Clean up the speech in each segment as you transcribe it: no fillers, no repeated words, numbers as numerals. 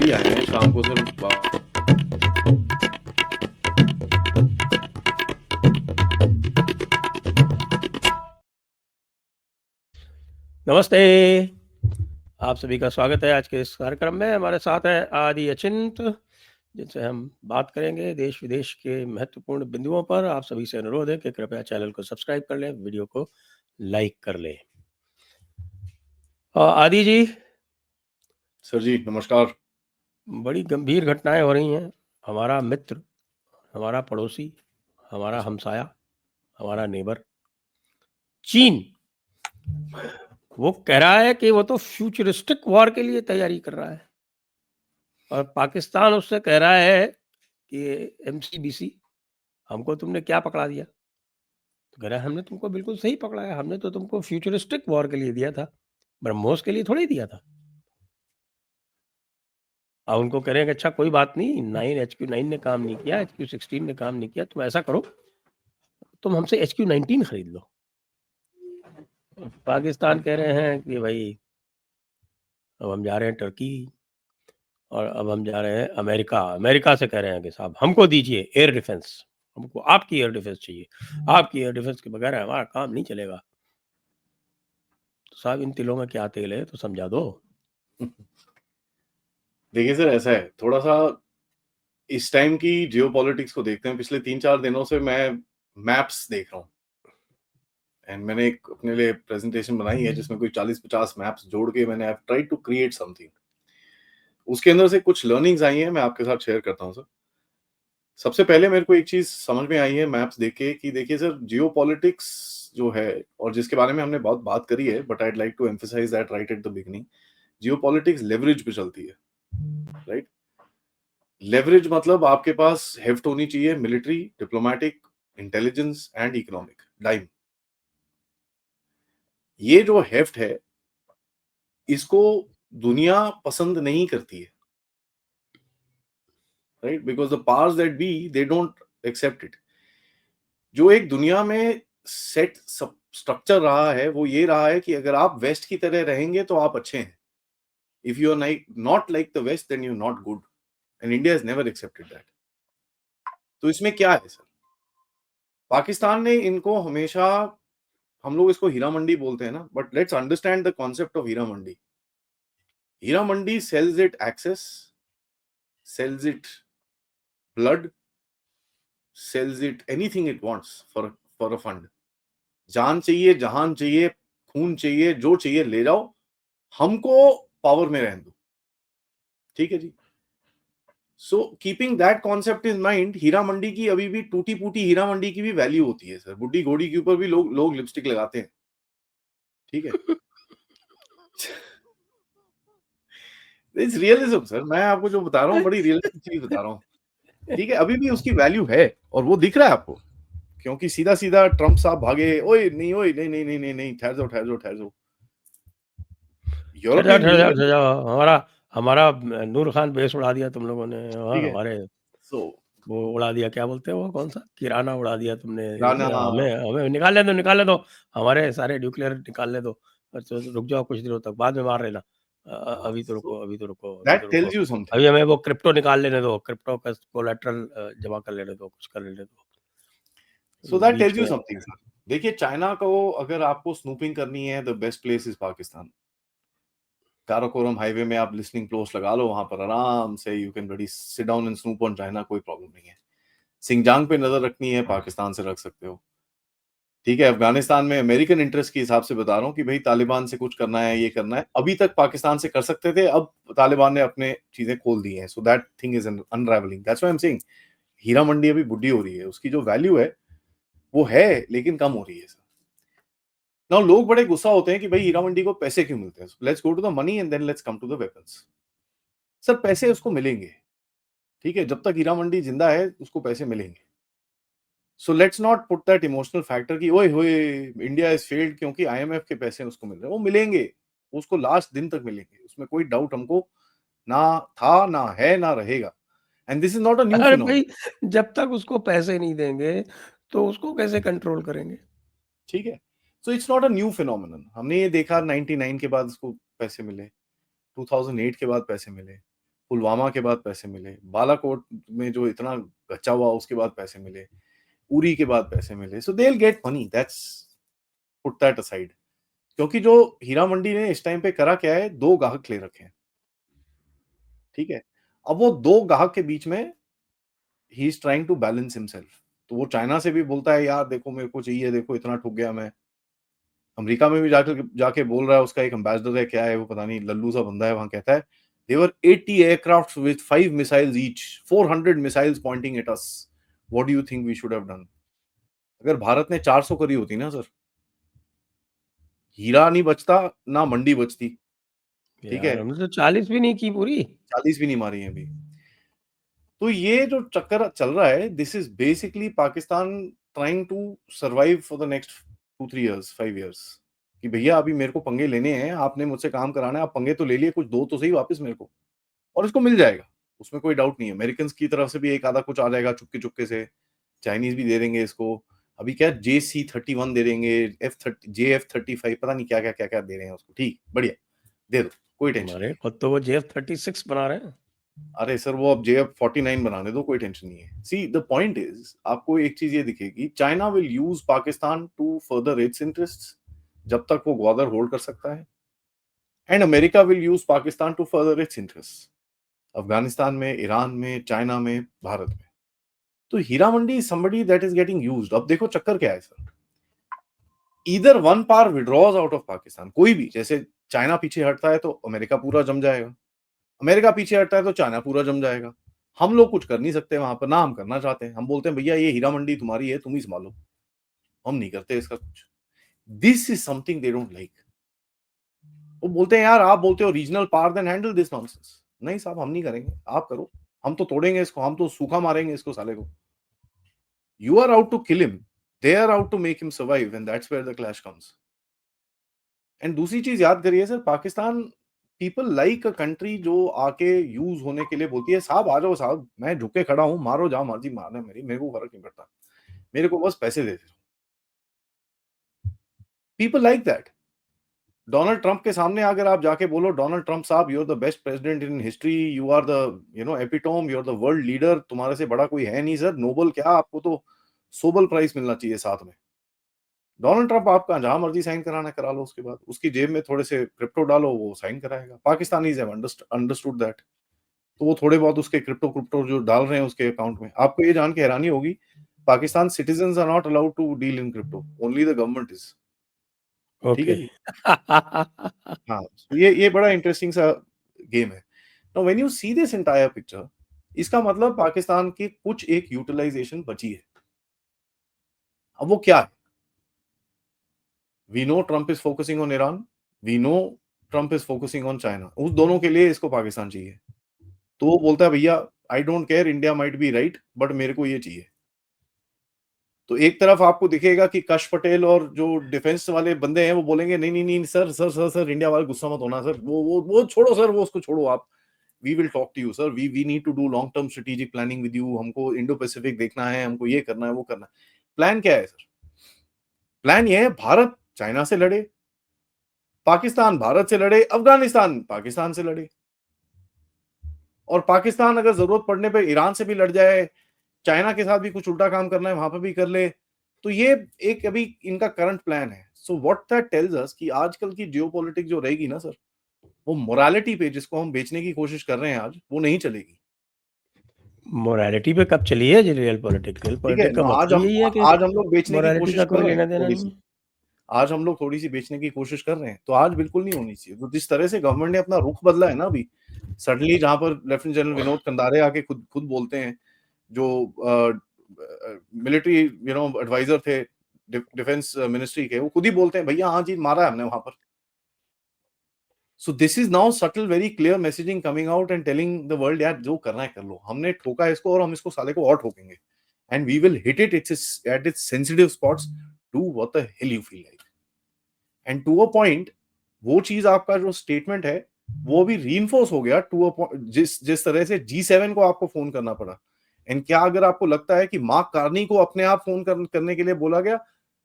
जल्दी आए हैं शाम को सर। नमस्ते, आप सभी का स्वागत है आज के इस कार्यक्रम में। हमारे साथ हैं आदि अचिंत, जिनसे हम बात करेंगे देश विदेश के महत्वपूर्ण बिंदुओं पर। आप सभी से अनुरोध है कि कृपया चैनल को सब्सक्राइब कर लें, वीडियो को लाइक कर लें। आदि जी, सर जी नमस्कार। बड़ी गंभीर घटनाएं हो रही हैं। हमारा मित्र, हमारा पड़ोसी, हमारा हमसाया, हमारा नेबर चीन, वो कह रहा है कि वो तो फ्यूचरिस्टिक वॉर के लिए तैयारी कर रहा है, और पाकिस्तान उससे कह रहा है कि एमसीबीसी, हमको तुमने क्या पकड़ा दिया? तो कह रहा है हमने तुमको बिल्कुल सही पकड़ा है, हमने तो तुमको फ्यूचरिस्टिक वॉर के लिए दिया था, ब्रह्मोस के लिए थोड़ी दिया था। अब उनको कह रहे हैं कि अच्छा कोई बात नहीं, 9 HQ9 ने काम नहीं किया, HQ16 ने काम नहीं किया, तुम ऐसा करो, तुम हमसे HQ19 खरीद लो। पाकिस्तान कह रहे हैं कि भाई अब हम जा रहे हैं टर्की, और अब हम जा रहे हैं अमेरिका। अमेरिका से कह रहे हैं कि साहब हमको दीजिए एयर डिफेंस, हमको आपकी एयर डिफेंस चाहिए, आपकी एयर डिफेंस के बगैर हमारा काम नहीं चलेगा। तो साहब इन तिलों में क्या तेल है, तो समझा दो। देखिए सर, ऐसा है थोड़ा सा इस टाइम की जियोपॉलिटिक्स को देखते हैं। पिछले 3-4 दिनों से मैं मैप्स देख रहा हूँ, एंड मैंने एक अपने लिए प्रेजेंटेशन बनाई है जिसमें कोई 40-50 मैप्स जोड़ के मैंने I try to create something. उसके अंदर से कुछ लर्निंग्स आई हैं, मैं आपके साथ शेयर करता हूँ सर। सबसे पहले मेरे को एक चीज समझ में आई है मैप्स देख के कि देखिए सर, जियोपॉलिटिक्स जो है और जिसके बारे में हमने बहुत बात करी है, but I'd like to emphasize that right at the beginning, geopolitics leverage पे चलती है, राइट? लेवरेज मतलब आपके पास हेफ्ट होनी चाहिए, military, diplomatic, intelligence and economic, DIME. ये जो हेफ्ट है, इसको दुनिया पसंद नहीं करती है, right? Because the powers that be they don't accept it. जो एक दुनिया में सेट स्ट्रक्चर रहा है वो ये रहा है कि अगर आप वेस्ट की तरह रहेंगे तो आप अच्छे हैं। If you are not like the west then you not good, and India has never accepted that. तो इसमें क्या है सर, पाकिस्तान ने इनको हमेशा, हम लोग इसको हीरा मंडी बोलते हैं ना, but let's understand the concept of Heera Mandi. Heera Mandi sells it access, sells it blood, sells it anything it wants for a fund. जान चाहिए, जहान चाहिए, खून चाहिए, जो चाहिए ले जाओ, हमको पावर में रहने दो, ठीक है जी। So keeping that concept in mind, Heera Mandi की अभी भी टूटी फूटी हीरा मंडी की भी वैल्यू होती है सर। बुड्ढी घोड़ी के ऊपर भी लोग लिपस्टिक लगाते हैं, ठीक है। इट्स रियलिज्म सर, मैं आपको जो बता रहा हूँ बड़ी रियलिस्टिक चीज बता रहा हूँ, ठीक है। अभी भी उसकी वैल्यू है और वो दिख रहा है आपको, क्योंकि सीधा सीधा ट्रम्प साहब भागे, ओए नहीं, ओए नहीं नहीं नहीं नहीं नहीं, ठहर जाओ ठहर जाओ ठहर जाओ। ठहर जाओ यूरोपियन ठहर जाओ यूनियन, ठहर जाओ, हमारा हमारा नूर खान बेस उड़ा दिया तुम लोगों ने। हाँ, ठीक है। हमारे सो वो उड़ा दिया, क्या बोलते हैं वो, कौन सा किराना उड़ा दिया तुमने। राना, हमें हमें निकालने दो, हमारे सारे न्यूक्लियर निकालने दो। तो रुक जाओ कुछ दिनों तक, बाद में मार लेना। अभी तो रुको, सो अभी तो रुको, अभी तो दैट रुको, टेल्स यू समथिंग। अभी हमें वो क्रिप्टो निकाल लेने दो, क्रिप्टो का कोलेटरल जमा कर लेने दो, कुछ कर लेने दो। So that beach tells you में समथिंग सर। देखिए, चाइना को अगर आपको स्नूपिंग करनी है, the best place is Pakistan. Karakoram highway में आप लिसनिंग पोस्ट लगा लो, वहां पर आराम से you can ready sit down and snoop on China, कोई प्रॉब्लम नहीं है। सिंगजांग पे नजर रखनी है, पाकिस्तान से रख सकते हो, ठीक है। अफगानिस्तान में अमेरिकन इंटरेस्ट के हिसाब से बता रहा हूँ कि भाई तालिबान से कुछ करना है, ये करना है, अभी तक पाकिस्तान से कर सकते थे, अब तालिबान ने अपने चीजें खोल दी हैं। So that thing is unravelling, that's why I am saying Heera Mandi अभी बुड्ढी हो रही है, उसकी जो वैल्यू है वो है लेकिन कम हो रही है। नाउ लोग बड़े गुस्सा होते हैं कि भाई हीरा मंडी को पैसे क्यों मिलते हैं। Let's go to the money and then let's come to the weapons. Sir पैसे उसको मिलेंगे, ठीक है, जब तक हीरा मंडी जिंदा है उसको पैसे मिलेंगे। So let's not put that emotional factor कि ओए होए इंडिया इज फेल्ड क्योंकि आईएमएफ के पैसे उसको मिल रहे हैं। वो मिलेंगे, उसको लास्ट दिन तक मिलेंगे, उसमें कोई डाउट हमको ना था, ना है, ना रहेगा। And this is not a new अरे फिनोमेनन, भाई, जब तक उसको पैसे नहीं देंगे तो उसको कैसे कंट्रोल करेंगे? ठीक है। So it's not a new phenomenon, हमने ये देखा 99 के बाद उसको पैसे मिले, 2008 के बाद पैसे मिले, पुलवामा के बाद पैसे मिले, बालाकोट में जो इतना गच्चा हुआ उसके बाद पैसे मिले, उरी के बाद पैसे मिले, so they will get money, that's put that aside. क्योंकि जो हीरा मंडी ने इस टाइम पे करा क्या है, 2 ग्राहक ले रखे हैं, ठीक है? अब वो 2 ग्राहक के बीच में ही is trying to balance himself. तो वो चाइना से भी बोलता है यार देखो मेरे को चाहिए, देखो इतना ठुक गया मैं। अमेरिका में भी जाके बोल रहा है, उसका एक एम्बेसडर है, क्या है वो पता नहीं, लल्लू सा बंदा है वहां, कहता है they've 80 aircraft with 5 missiles each, 400 missiles pointing at us, what do you think we should have done? अगर भारत ने 400 करी होती ना सर, हीरा नहीं बचता ना मंडी बचती, ठीक है? यार हमने तो 40 भी नहीं की पूरी। 40 भी नहीं मारी है अभी। तो ये जो चक्कर चल रहा है, this is basically Pakistan trying to survive for the next 2-3 years, 5 years, कि भैया अभी मेरे को पंगे लेने हैं, आपने मुझसे काम कराना है, आप पंगे तो ले लिए, कुछ दो तो सही वापस मेरे को, और इसको मिल जाएगा, उसमें कोई डाउट नहीं है। अमेरिकन की तरफ से भी एक आधा कुछ आ जाएगा चुपके चुपके से, चाइनीज भी दे देंगे इसको। अभी क्या JC-31 दे देंगे, JF-35, पता नहीं क्या क्या क्या क्या दे रहे हैं उसको, ठीक बढ़िया, दे दो, कोई टेंशन नहीं हमारे है। खुद तो वो JF-36 बना रहे हैं। अरे सर वो अब JF-49 बनाने दो, कोई टेंशन नहीं है। सी द पॉइंट इज, आपको एक चीज ये दिखेगी, China will use Pakistan to further its interests जब तक वो ग्वादर होल्ड कर सकता है, and America will use Pakistan to further its interests Afghanistan में, ईरान में, चाइना में, भारत में। तो Heera Mandi is somebody that is getting used. अब देखो चक्कर क्या है sir, either one power withdraws out of Pakistan, कोई भी, जैसे चाइना पीछे हटता है तो अमेरिका पूरा जम जाएगा, अमेरिका पीछे हटता है तो चाइना पूरा जम जाएगा। हम लोग कुछ कर नहीं सकते वहां पर, ना हम करना चाहते हैं, हम बोलते हैं भैया ये हीरा मंडी तुम्हारी है, तुम ही संभालो, हम नहीं करते इसका कुछ। This is something they don't like. वो बोलते हैं यार आप बोलते हो regional power, then handle this nonsense. नहीं साहब हम नहीं करेंगे, आप करो, हम तो तोड़ेंगे इसको, हम तो सूखा मारेंगे इसको साले को। You are out to kill him, they are out to make him survive, and that's where the clash comes. And दूसरी चीज याद करिए sir, Pakistan people like a country जो आके यूज होने के लिए बोलती है साहब आ जाओ साहब, मैं झुके खड़ा हूं, मारो जहां मर्जी मारना मेरे को फर्क नहीं पड़ता, मेरे को बस पैसे दे दो। People like that. Donald Trump के सामने अगर आप जाके बोलो डोनाल्ड ट्रंप साहब you are the best president in history, you are the epitome, you are the world leader, तुम्हारे से बड़ा कोई है नहीं सर, नोबल क्या, आपको तो सोबल प्राइज मिलना चाहिए साथ में। डोनाल्ड ट्रंप आपका जहां मर्जी साइन कराना करा लो, उसके बाद उसकी जेब में थोड़े से क्रिप्टो डालो, वो साइन कराएगा। Pakistanis have understood that. तो वो थोड़े बहुत उसके क्रिप्टो जो डाल रहे हैं उसके अकाउंट में, आपको ये जान के हैरानी होगी Pakistan citizens are not allowed to deal in crypto, only the government is. ठीक है ओके। जी। हाँ, तो ये बड़ा इंटरेस्टिंग सा गेम है। Now when you see this entire picture, इसका मतलब पाकिस्तान की कुछ एक यूटिलाइजेशन बची है। अब वो क्या है? We know Trump is focusing on Iran, we know Trump is focusing on China, उस दोनों के लिए इसको पाकिस्तान चाहिए। तो वो बोलता है भैया I don't care, India might be right but मेरे को ये चाहिए। तो एक तरफ आपको दिखेगा कि कश पटेल और जो डिफेंस वाले बंदे हैं वो बोलेंगे नहीं नहीं नहीं sir sir sir sir, India वाले गुस्सा मत होना सर, वो छोड़ो सर, वो उसको छोड़ो आप, we will talk to you sir, we need to do long term strategic planning with you, हमको इंडो पैसिफिक देखना है, हमको ये करना है वो करना है। प्लान क्या है सर? प्लान ये है भारत चाइना से लड़े, पाकिस्तान भारत से लड़े, अफगानिस्तान पाकिस्तान से लड़े, और पाकिस्तान अगर जरूरत पड़ने पर ईरान से भी लड़ जाए, चाइना के साथ भी कुछ उल्टा काम करना है वहां पर भी कर ले। तो ये एक अभी इनका करंट प्लान है। So what that tells us कि आजकल की जियोपॉलिटिक्स जो रहेगी ना सर, वो मोरालिटी पे जिसको हम बेचने की कोशिश कर रहे हैं आज, वो नहीं चलेगी। मोरालिटी पे कब चली है जी रियल पॉलिटिक्स? रियल ठीक है पॉलिटिक्स का ना, मकसद यही है कि आज हम लोग बेचने की मोरालिटी कोशिश का कर कोई रहे हैं लेना देना थोड़ी नहीं सी, है। आज हम लोग थोड़ी सी बेचने की कोशिश कर रहे हैं, तो आज बिल्कुल नहीं होनी चाहिए। तो जिस तरह से गवर्नमेंट ने अपना रुख बदला है ना अभी सडनली, जहां पर लेफ्टिनेंट जनरल विनोद कंदारे आके खुद खुद बोलते हैं, जो मिलिट्री एडवाइजर थे डिफेंस मिनिस्ट्री के, वो खुद ही बोलते हैं भैया हाँ जी मारा है हमने वहां पर। So this is now subtle very clear messaging coming out and telling the world यार जो करना है कर लो, हमने ठोका है इसको और हम इसको साले को और ठोकेंगे, and we will hit it at its sensitive spots, do what the hell you feel like. And to a point वो चीज, आपका जो स्टेटमेंट है वो भी रीइंफोर्स हो गया टू अ जिस जिस तरह से G7 को आपको फोन करना पड़ा। एंड क्या अगर आपको लगता है कि मार्क कार्नी को अपने आप फोन करने के लिए बोला गया,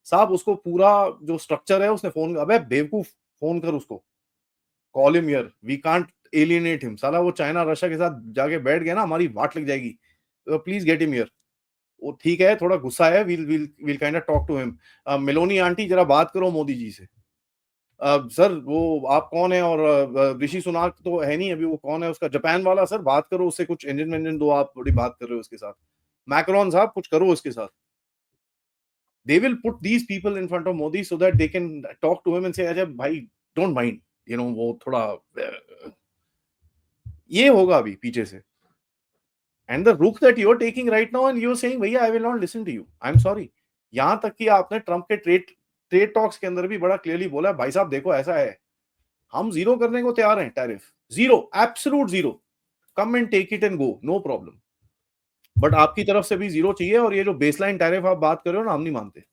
साहब उसको पूरा जो स्ट्रक्चर है उसने फोन, अबे बेवकूफ फोन कर उसको, call him here, we can't alienate him. साला वो चाइना रशिया के साथ जाके बैठ गया ना, हमारी वाट लग जाएगी. Please get him here. वो ठीक है, थोड़ा गुस्सा है, we'll kind of talk to him. Meloni aunty जरा बात करो मोदी जी से. सर वो आप कौन है, और ऋषि सुनाक तो है नहीं अभी, वो कौन है उसका जापान वाला, सर बात करो उससे, कुछ इंजन दो, आप बड़ी बात कर रहे हो उसके साथ. मैक्रोन साहब कुछ करो उसके साथ. They will put these people in front of Modi so that they can talk to him and say, अच्छा भाई don't mind, you know, वो थोड़ा ये होगा अभी पीछे से. And the रुख that you're taking right now and you're saying भैया I will not listen to you, I'm sorry. यहां तक कि आपने ट्रंप के ट्रेड टॉक्स के अंदर भी बड़ा क्लियरली बोला, भाई साहब देखो ऐसा है, हम जीरो करने को तैयार हैं, tariff zero, absolute zero, come and take it and go, no problem. But आपकी तरफ से भी जीरो चाहिए, और ये जो बेसलाइन टैरिफ आप बात कर रहे हो ना, हम नहीं मानते.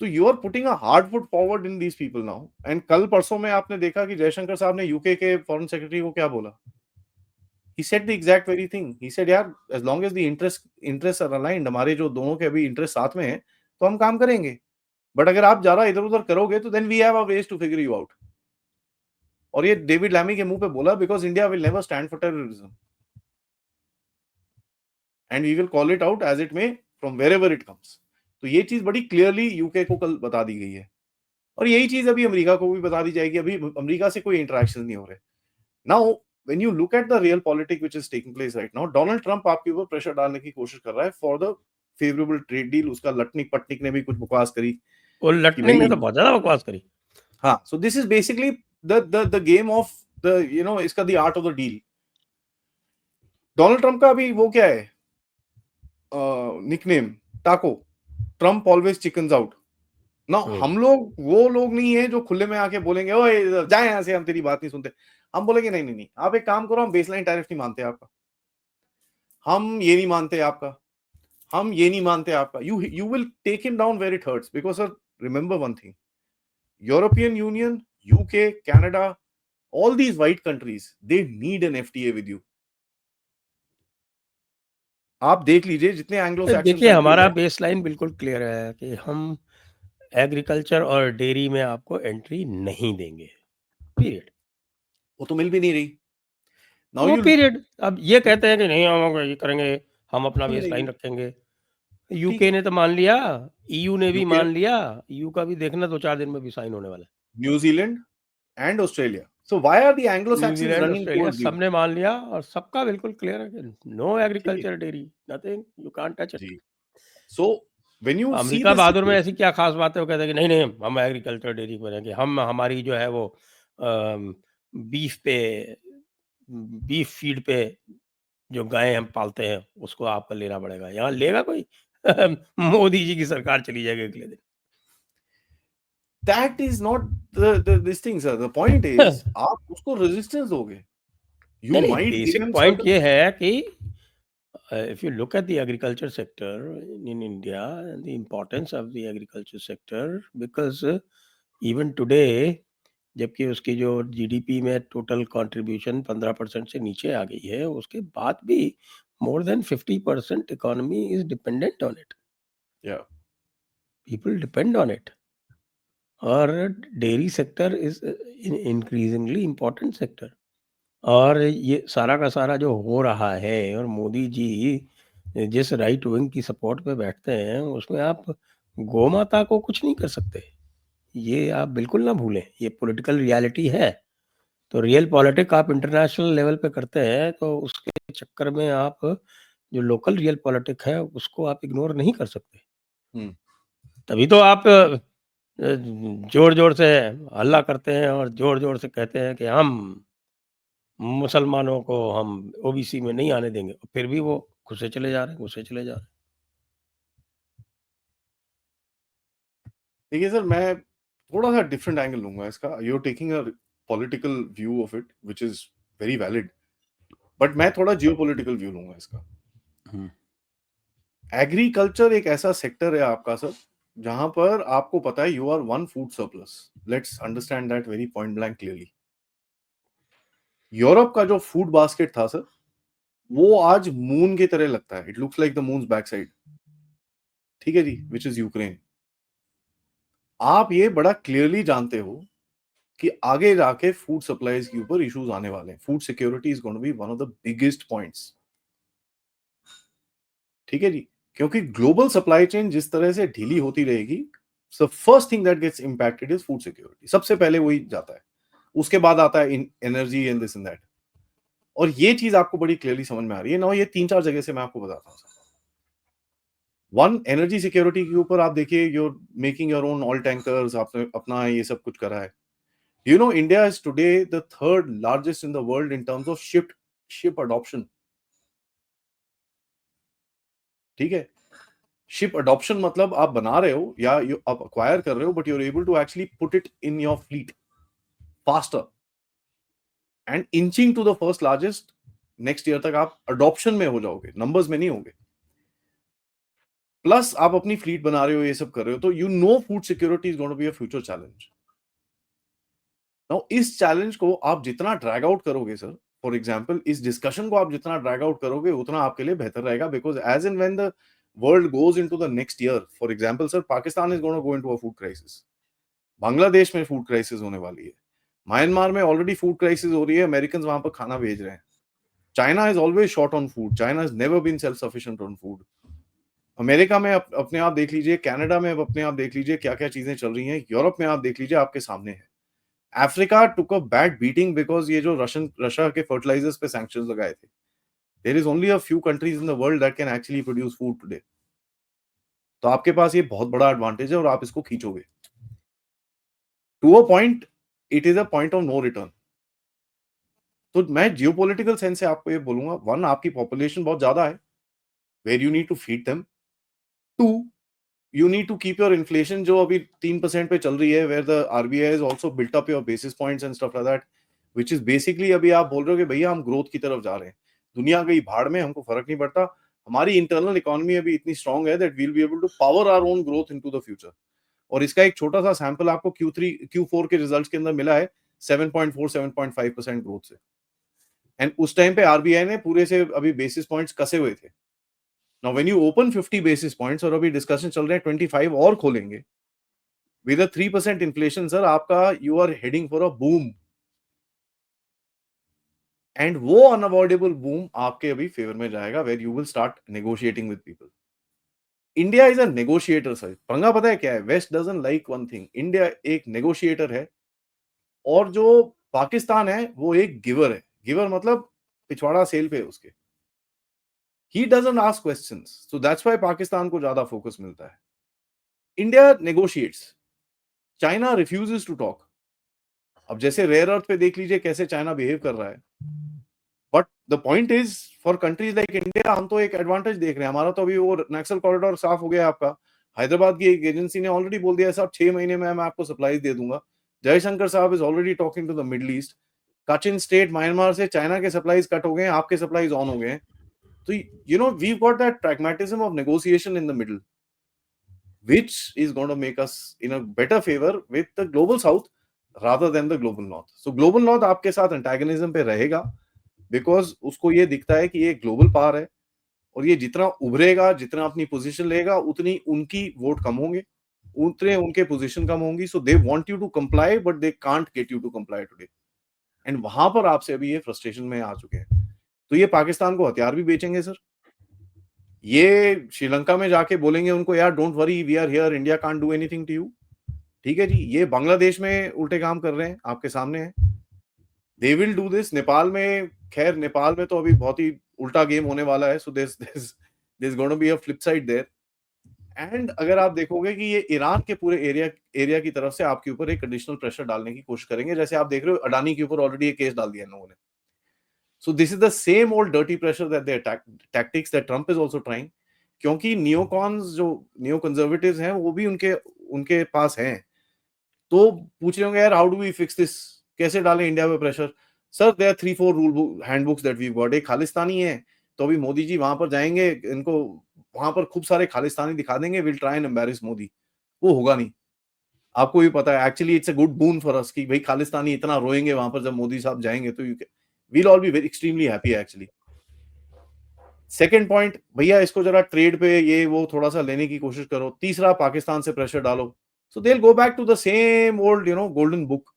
तो you are putting a hard foot forward in these people now. And कल परसों में आपने देखा कि जयशंकर साहब ने यूके के फॉरेन सेक्रेटरी को क्या बोला. He said the exact very thing. He said यार as long as the interests are aligned, हमारे जो दोनों के अभी इंटरेस्ट साथ में है, तो हम काम करेंगे. बट अगर आप ज्यादा इधर उधर करोगे तो then we have a ways to figure you out. और ये डेविड लैमी के मुंह पे बोला, because India will never stand for terrorism, and we will call it out as it may from wherever it comes. तो ये चीज बड़ी क्लियरली यूके को कल बता दी गई है, और यही चीज अभी अमेरिका को भी बता दी जाएगी. अभी अमेरिका से कोई इंटरेक्शन नहीं हो रहे. Now when you look at the real politics which is taking place right now, Donald Trump आपके ऊपर प्रेशर डालने की कोशिश कर रहा है for the favourable trade deal. उसका लटनिक पटनिक ने भी कुछ बकवास करी, और लटनिक ने तो बहुत ज्यादा बकवास करी. हाँ, so this is basically the game of the, you know, इसका the art of the deal. Donald Trump का अभी वो क्या है, निकनेम टाको, ट्रंप ऑलवेज चिकन्स आउट. ना हम लोग वो लोग नहीं है जो खुले में आके बोलेंगे ओए जाए यहां से, हम तेरी बात नहीं सुनते. हम बोलेंगे नहीं नहीं नहीं, आप एक काम करो, हम बेसलाइन टैरिफ नहीं मानते आपका, हम ये नहीं मानते आपका, हम ये नहीं मानते आपका. You will take him down where it hurts, because sir remember one thing, European Union, UK, Canada, all these white countries, they need an FTA with you. आप देख लीजिए जितने एंग्लो सैक्सन, देखिए हमारा बेसलाइन बिल्कुल क्लियर है कि हम एग्रीकल्चर और डेयरी में आपको एंट्री नहीं देंगे, पीरियड. वो तो मिल भी नहीं रही. वो पीरियड, अब ये कहते हैं कि नहीं हम ये करेंगे, हम अपना बेसलाइन रखेंगे. यूके ने तो मान लिया, ईयू ने भी मान लिया, ईयू का भी देखना 2-4 दिन में भी साइन होने वाला है. New Zealand and Australia. So why are the Anglo Saxons running towards you? सबने मान लिया, और सबका बिल्कुल क्लियर है कि no agriculture dairy, nothing, you can't touch it. So when you see America बहादुर में ऐसी क्या खास बात है, वो कहते हैं कि नहीं नहीं हम एग्रीकल्चर डेयरी करेंगे, हम हमारी जो है वो बीफ फीड पे जो गायें हम पालते हैं उसको आपको लेना पड़ेगा. यहाँ लेगा कोई? मोदी जी की सरकार चली जाएगी अगले दिन. That is not this thing, sir. The point is आप उसको रेजिस्टेंस दोगे. You might give him point ये है कि if you look at the agriculture sector in India and the importance of the agriculture sector, because even today जबकि उसकी जो GDP में टोटल कंट्रीब्यूशन 15% से नीचे आ गई है, उसके बाद भी more than 50% economy is dependent on it. Yeah. People depend on it. और dairy sector is increasingly important sector. और ये सारा का सारा जो हो रहा है, और मोदी जी जिस राइट विंग की सपोर्ट पे बैठते हैं, उसमें आप गौ माता को कुछ नहीं कर सकते. ये आप बिल्कुल ना भूलें, ये पॉलिटिकल रियलिटी है. तो रियल पॉलिटिक्स आप इंटरनेशनल लेवल पे करते हैं, तो उसके चक्कर में आप जो लोकल रियल पॉलिटिक्स है उसको आप इग्नोर नहीं कर सकते. तभी तो आप जोर जोर से हल्ला करते हैं और जोर जोर से कहते हैं कि हम मुसलमानों को हम ओबीसी में नहीं आने देंगे, फिर भी वो घुसे चले जा रहे हैं. देखिए सर, मैं थोड़ा सा डिफरेंट एंगल लूंगा इसका. You are taking a political view of it which is very valid, but मैं थोड़ा जियोपॉलिटिकल व्यू लूंगा इसका. एग्रीकल्चर एक ऐसा सेक्टर है आपका सर, जहां पर आपको पता है you are one food surplus. Let's understand that very point blank clearly. Europe का जो फूड बास्केट था सर, वो आज मून की तरह लगता है. It looks like the moons back side. ठीक है जी, विच इज यूक्रेन. आप ये बड़ा क्लियरली जानते हो कि आगे जाके फूड सप्लाईज के ऊपर इश्यूज आने वाले हैं. Food security is going to be one of the biggest points. ठीक है जी, क्योंकि ग्लोबल सप्लाई चेन जिस तरह से ढीली होती रहेगी, so first thing that gets impacted is food security. सबसे पहले वही जाता है, उसके बाद आता है energy and this and that. और ये चीज आपको बड़ी क्लियरली समझ में आ रही है ना. ये 3-4 जगह से मैं आपको बताता हूँ. वन, एनर्जी सिक्योरिटी के ऊपर आप देखिए, you're making your own oil tankers, आपने अपना ये सब कुछ करा है. You know, India is today the third largest in the world in terms of ship adoption. ठीक है, शिप अडॉप्शन मतलब आप बना रहे हो या आप अक्वायर कर रहे हो, but you are able to actually put it in your fleet faster and inching to the first largest. Next year तक आप अडॉप्शन में हो जाओगे, नंबर्स में नहीं होंगे. प्लस आप अपनी फ्लीट बना रहे हो, ये सब कर रहे हो, तो you know food security is going to be a future challenge. Now इस चैलेंज को आप जितना ड्रैग आउट करोगे सर, फॉर एग्जांपल इस डिस्कशन को आप जितना ड्रैग आउट करोगे उतना आपके लिए बेहतर रहेगा. Because as and when the world goes into the next year, for example sir, Pakistan is going to go into a food crisis. Bangladesh में फूड क्राइसिस होने वाली है. म्यांमार में ऑलरेडी फूड क्राइसिस हो रही है, अमेरिकन वहां पर खाना भेज रहे हैं. China is always short on food. China is never been self sufficient on food. America में अपने आप देख लीजिए, कनाडा में अपने आप देख लीजिए क्या क्या चीजें चल रही हैं. यूरोप में आप देख लीजिए, आपके सामने है. Africa took a bad beating because ये जो रशिया के फर्टिलाइजर्स पे सैंक्शंस लगाए थे. There is only a few countries in the world that can actually produce food today. तो आपके पास ये बहुत बड़ा एडवांटेज है और आप इसको खींचोगे to a point. It is a point of no return. तो मैं जियोपॉलिटिकल सेंस से आपको ये बोलूंगा, वन, आपकी पॉपुलेशन बहुत ज्यादा है, where you need to feed them. Two, you need to keep your inflation जो अभी 3% पे चल रही है, where the RBI has also built up your basis points and stuff like that, which is basically अभी आप बोल रहे हो कि भैया हम ग्रोथ की तरफ जा रहे हैं, दुनिया गई भाड़ में, हमको फर्क नहीं पड़ता, हमारी इंटरनल इकोनॉमी अभी इतनी स्ट्रांग है that we'll be able to power our own growth into the future. और इसका एक छोटा सा सैंपल आपको Q3 Q4 के रिजल्ट्स के अंदर मिला है 7.4 7.5% ग्रोथ से. एंड उस टाइम पे आरबीआई ने पूरे से अभी बेसिस पॉइंट्स कसे हुए थे. Now when you open 50 basis points और अभी डिस्कशन चल रहे हैं 25 और खोलेंगे, with a 3% inflation सर, आपका you are heading for a boom. And वो अनअवॉइडेबल बूम आपके अभी फेवर में जाएगा, where you will start negotiating with people. India is a negotiator sir. पंगा पता है क्या है? West doesn't like one thing. India एक नेगोशिएटर है और जो पाकिस्तान है वो एक गिवर है. गिवर मतलब पिछवाड़ा सेल पे उसके. He doesn't ask questions. So that's why Pakistan को ज्यादा फोकस मिलता है. India negotiates. China refuses to talk. अब जैसे रेयर अर्थ पे देख लीजिए कैसे चाइना बिहेव कर रहा है. But the point is, for countries like India, हम तो एक एडवांटेज देख रहे हैं. हमारा तो अभी वो नक्सल कॉरिडोर साफ हो गया आपका. हैदराबाद की एक एजेंसी ने ऑलरेडी बोल दिया साहब 6 महीने में मैं आपको सप्लाई दे दूंगा. जयशंकर साहब is already talking to the Middle East. Kachin State Myanmar से चाइना के सप्लाईज कट हो गए हैं, आपके सप्लाईज ऑन हो गए हैं. तो you know we got that pragmatism of negotiation in the middle, which is going to make us in a better favor with the global south rather than the global north. So global north आपके साथ antagonism पे रहेगा because उसको ये दिखता है कि ये ग्लोबल पावर है और ये जितना उभरेगा, जितना अपनी पोजीशन लेगा, उतनी उनकी वोट कम होंगे, उतने उनके पोजीशन कम होंगी. So they want you to comply but they can't get you to comply today. And वहां पर आपसे अभी ये फ्रस्ट्रेशन में आ चुके हैं. तो ये पाकिस्तान को हथियार भी बेचेंगे सर. ये श्रीलंका में जाके बोलेंगे उनको, यार don't worry, we are here, India can't do anything to you. ठीक है जी. ये बांग्लादेश में उल्टे काम कर रहे हैं, आपके सामने है. They will do this. Nepal में, खैर नेपाल में तो अभी बहुत ही उल्टा गेम होने वाला है. So this gonna be a flip side there. And अगर आप देखोगे कि ये ईरान के पूरे एरिया की तरफ से आपके ऊपर एक एडिशनल प्रेशर डालने की कोशिश करेंगे. जैसे आप देख रहे हो अडानी के ऊपर ऑलरेडी एक केस डाल दिया इन लोगों ने. So this is the same old dirty pressure that they attack tactics that Trump is also trying. क्योंकि नियोकॉन्स, जो नियो कंजर्वेटिव्स हैं, वो भी उनके पास हैं. तो पूछ रहे होंगे यार how do we fix this, कैसे डालें इंडिया पे pressure. Sir there 3-4 rule handbooks that we got. एक खालिस्तानी है, तो अभी मोदी जी वहां पर जाएंगे, इनको वहां पर खूब सारे खालिस्तानी दिखा देंगे, will try and embarrass Modi. वो होगा नहीं. आपको भी पता है actually it's a good boon for us कि भाई खालिस्तानी इतना रोएंगे वहां पर जब मोदी साहब जाएंगे, तो we'll all be very extremely happy actually. Second point, भैया इसको जरा ट्रेड पे ये वो थोड़ा सा लेने की कोशिश करो. तीसरा, पाकिस्तान से प्रेशर डालो. So they will go back to the same old golden book.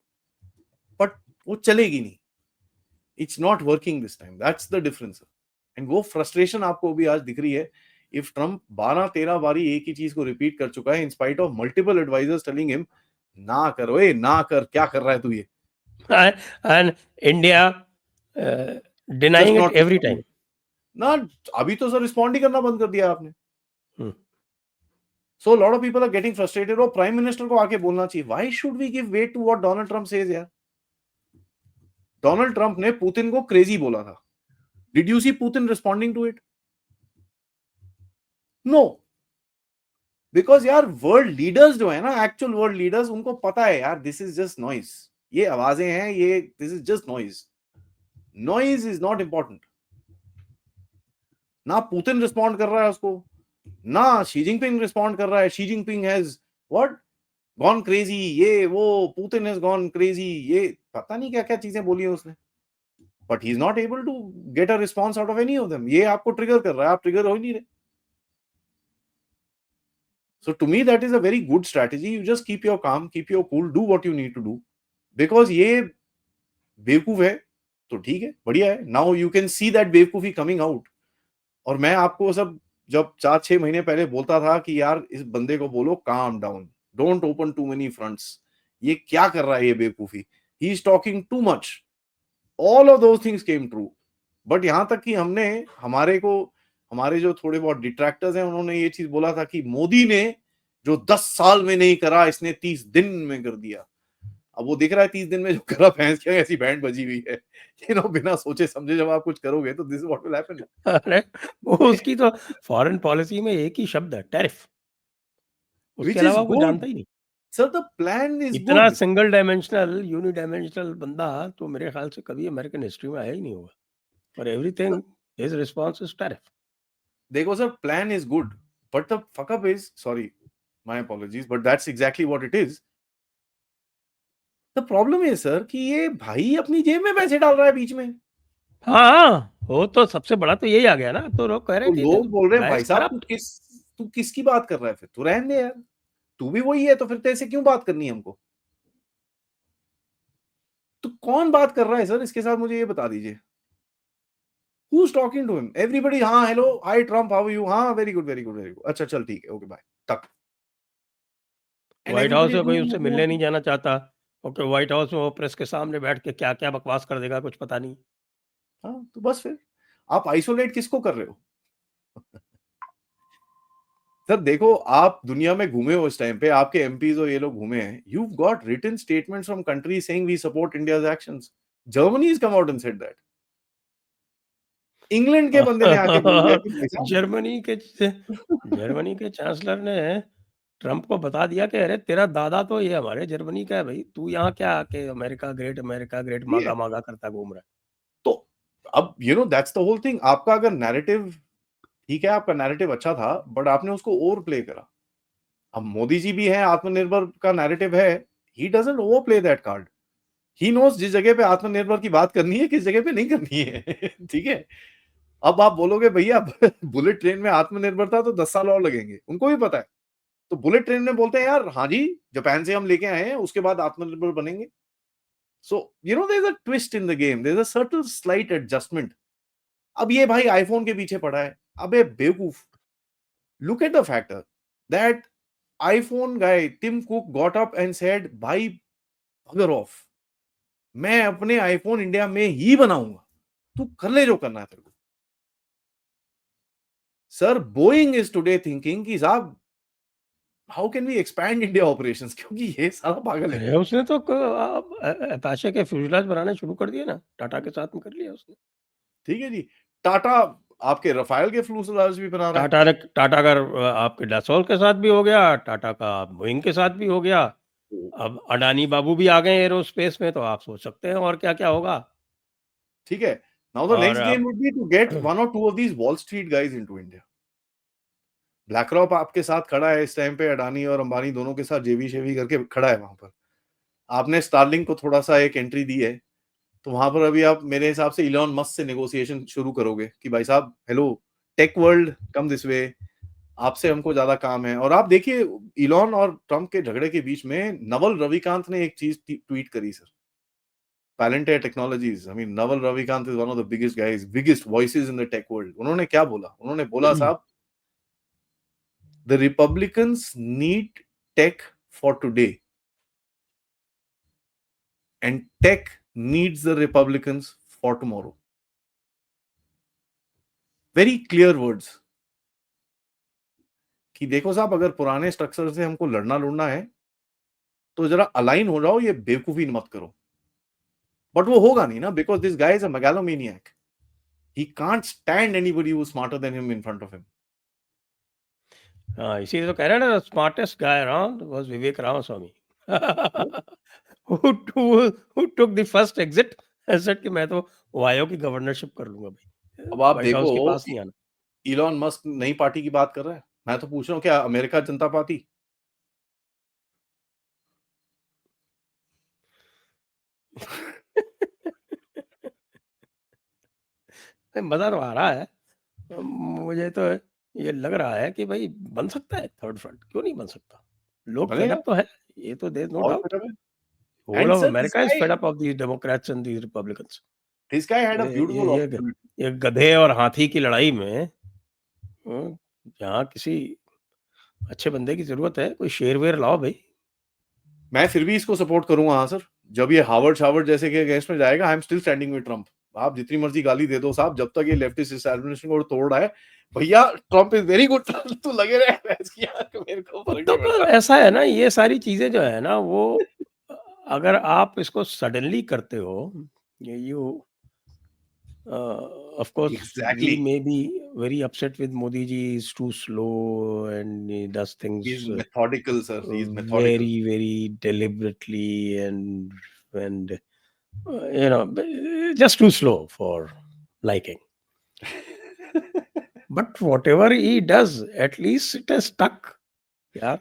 वो चलेगी नहीं, it's not working this time, that's the difference. And वो फ्रस्ट्रेशन आपको भी आज दिख रही है। इफ ट्रम्प 12-13 बारी एक ही चीज को रिपीट कर चुका है in spite of multiple advisers telling him ना कर, ओए ना कर, क्या कर रहा है तू ये, and India denying just it not every time. ना। अभी तो सर रिस्पॉन्ड ही करना बंद कर दिया आपने। Hmm. So lot of people are getting frustrated. और प्राइम मिनिस्टर को आके बोलना चाहिए, why should we give weight to what Donald Trump says यार। डोनाल्ड ट्रम्प ने पुतिन को क्रेजी बोला था, did you see Putin responding to it? No, because यार वर्ल्ड लीडर्स जो है ना, एक्चुअल वर्ल्ड लीडर्स, उनको पता है यार दिस इज जस्ट नॉइज, ये आवाजें हैं, ये this is just noise, noise is not important. ना पुतिन रिस्पॉन्ड कर रहा है उसको, ना शी जिनपिंग रिस्पॉन्ड कर रहा है। Xi Jinping has what gone crazy, ये वो, पुतिन हैज गॉन क्रेजी, ये पता नहीं क्या क्या चीजें बोली है उसने, but he is not able to get a response out of any of them. ये आपको ट्रिगर कर रहा है, आप ट्रिगर हो ही नहीं रहे। So to me that is a very good strategy. You just keep your calm, keep your cool, do what you need to do. Because ये बेवकूफ है तो ठीक है, बढ़िया है। Now you can see that बेवकूफी coming out. और मैं आपको सब जब 4-6 महीने पहले बोलता था कि यार इस बंदे को बोलो calm down, don't open too many fronts, ये क्या कर रहा है ये बेवकूफी, he is talking too much, all of those things came true. But यहां तक कि हमने हमारे जो थोड़े बहुत डिट्रैक्टर्स हैं उन्होंने ये चीज बोला था कि मोदी ने जो 10 साल में नहीं करा इसने 30 दिन में कर दिया। अब वो दिख रहा है 30 दिन में जो करा, भैंस क्या ऐसी बैंड बजी हुई है। बिना सोचे समझे जब आप कुछ करोगे तो this is what will happen. अरे वो उसकी तो फॉरेन पॉलिसी में एक ही शब्द है, टैरिफ, उसके व्हिच इज अलावा वो गुड जानता ही नहीं। सर, द प्लान इज इतना गुड। सिंगल डायमेंशनल यूनिडायमेंशनल बंदा तो मेरे ख्याल से कभी अमेरिकन हिस्ट्री में आया ही नहीं होगा। For everything his response is tariff. देखो sir, plan is good but the fuck up is, sorry my apologies, but that's exactly what it is. The problem is sir कि ये भाई अपनी जेब में पैसे डाल रहा है बीच में। हाँ, वो तो सबसे बड़ा तो यही आ गया ना, तो लोग कह रहे तो हैं कि लोग बोल रहे हैं गाय भाई इज साहब करप्ट। तू किसकी बात कर रहा है, फिर तू रहने दे यार, तू भी वही है तो फिर तेरे से क्यों बात करनी है हमको। तो कौन बात कर रहा है सर इसके साथ, मुझे ये बता दीजिए। Who's talking to him? Everybody, हाँ hello hi Trump, how are you, हाँ very good very good very good, अच्छा चल ठीक है, ओके बाय तक। एंड व्हाइट हाउस एवरीबॉडी में इज कोई डूइंग उससे व्हाट दे मिलने वांट नहीं टू। जाना चाहता, ओके व्हाइट हाउस में वो प्रेस के सामने बैठ के क्या क्या बकवास कर देगा कुछ पता नहीं। हाँ तो बस फिर आप आइसोलेट किसको कर रहे हो। सर देखो, आप दुनिया में घूमे हो इस टाइम पे, आपके एमपीज और ये लोग घूमे हैं, you got written statements from countries saying we support India's actions. Germany is come out and said that. England के बंदे ने आके बोल दिया कि भाई जर्मनी के जर्मनी के चांसलर ने ट्रम्प को बता दिया कि अरे तेरा दादा तो ये हमारे जर्मनी का है भाई, तू यहाँ क्या आके अमेरिका ग्रेट मांगा साहब, मांगा करता घूम रहा है। तो अब दैट्स द होल थिंग। आपका अगर नैरेटिव ठीक है, आपका नैरेटिव अच्छा था, बट आपने उसको ओवर प्ले करा। अब मोदी जी भी हैं, आत्मनिर्भर का नैरेटिव है, he doesn't over play that card. He knows जिस जगह पे आत्मनिर्भर की बात करनी है, किस जगह पे नहीं करनी है। ठीक है। अब आप बोलोगे भैया बुलेट ट्रेन में आत्मनिर्भर था तो 10 साल और लगेंगे, उनको भी पता है। तो बुलेट ट्रेन में बोलते हैं यार हाँ जी, जापान से हम लेके आए हैं, उसके बाद आत्मनिर्भर बनेंगे। So there is a twist in the game, there is a certain slight adjustment. अब ये भाई आईफोन के पीछे पड़ा है। अबे बेवकूफ, look at the factor that iPhone guy Tim Cook got up and said, भाई bugger off, मैं अपने आईफोन इंडिया में ही बनाऊंगा, तू कर ले जो करना है तेरे को। Sir Boeing is today thinking कि साहब how can we expand India operations, क्योंकि ये साला पागल है। अरे उसने तो अपाचे के फ्यूजलाज बनाने शुरू कर दिए ना, टाटा के साथ में कर लिया उसने। ठीक है जी, टाटा आपके रफाल के फ्यूजलाज भी बना रहा है। टाटा का आपके डसोल के साथ भी हो गया, टाटा का बोइंग के साथ भी हो गया, अब अडानी बाबू भी आ गए एरोस्पेस में, तो आप सोच सकते हैं और क्या क्या होगा। ठीक है। नाउ द और नेक्स्ट गेम अब would be to get one or two of these Wall Street guys into India. BlackRock आपके साथ खड़ा है इस टाइम पे, अडानी और अंबानी दोनों के साथ जेवी शेवी करके खड़ा है वहां पर। आपने स्टारलिंक को थोड़ा सा एक एंट्री दी है, तो वहां पर अभी आप मेरे हिसाब से इलॉन मस्क से नेगोशिएशन शुरू करोगे कि भाई साहब hello tech world come this way, आपसे हमको ज्यादा काम है। और आप देखिए इलॉन और ट्रम्प के झगड़े के बीच में नवल रविकांत ने एक चीज ट्वीट करी sir, Palantir Technologies. I mean, Naval Ravikant is one of the biggest guys, biggest voices in the tech world. उन्होंने क्या बोला? उन्होंने बोला साहब, the Republicans need tech for today, and tech needs the Republicans for tomorrow. Very clear words. कि देखो साहब, अगर पुराने स्ट्रक्चर से हमको लड़ना है तो जरा अलाइन हो जाओ, ये बेवकूफी मत करो. बट वो होगा नहीं ना, because this guy is a megalomaniac. He can't stand anybody who is smarter than him in front of him. हाँ, इसीलिए तो कह रहे हैं ना, smartest guy around was Vivek Ramaswamy. who took the first exit and said कि मैं तो ओहायो की गवर्नरशिप कर लूंगा भाई, अब आप व्हाइट हाउस के देखो, पास नहीं आना. इलॉन मस्क नई पार्टी की बात कर रहा है. मैं तो पूछ रहा हूँ, क्या अमेरिका जनता पार्टी? मजा तो आ रहा है. मुझे तो ये लग रहा है कि भाई बन सकता है थर्ड फ्रंट, क्यों नहीं बन सकता. लोग बनेगा, फेड अप तो है, ये तो देयर नो और डाउट. बेटर है. Whole end of sir, America is fed up of these Democrats and these Republicans. This guy had a ये ब्यूटीफुल ये अपॉर्चुनिटी. ये गधे और हाथी की लड़ाई में जहाँ किसी अच्छे बंदे की जरूरत है, कोई शेर वेर लाओ भाई. मैं फिर भी इसको सपोर्ट करूंगा. हाँ सर, जब ये हावर्ड जैसे के अगेंस्ट में जाएगा, I am still standing with Trump. आप जितनी मर्जी गाली दे दो साहब, जब तक ये लेफ्टिस्ट एस्टैब्लिशमेंट को तोड़ रहा है, भैया ट्रम्प इज वेरी गुड. तू लगे रहे बहस किया, मेरे को फर्क नहीं तो पड़ता. ऐसा है ना, ये सारी चीजें जो है ना, वो अगर आप इसको सडनली करते हो, you of course we Exactly. may be very upset with Modi ji. Is too slow and he does things He's methodical, sir. He's methodical. very deliberately, and you know, just too slow for liking. But whatever he does, at least it has stuck. यार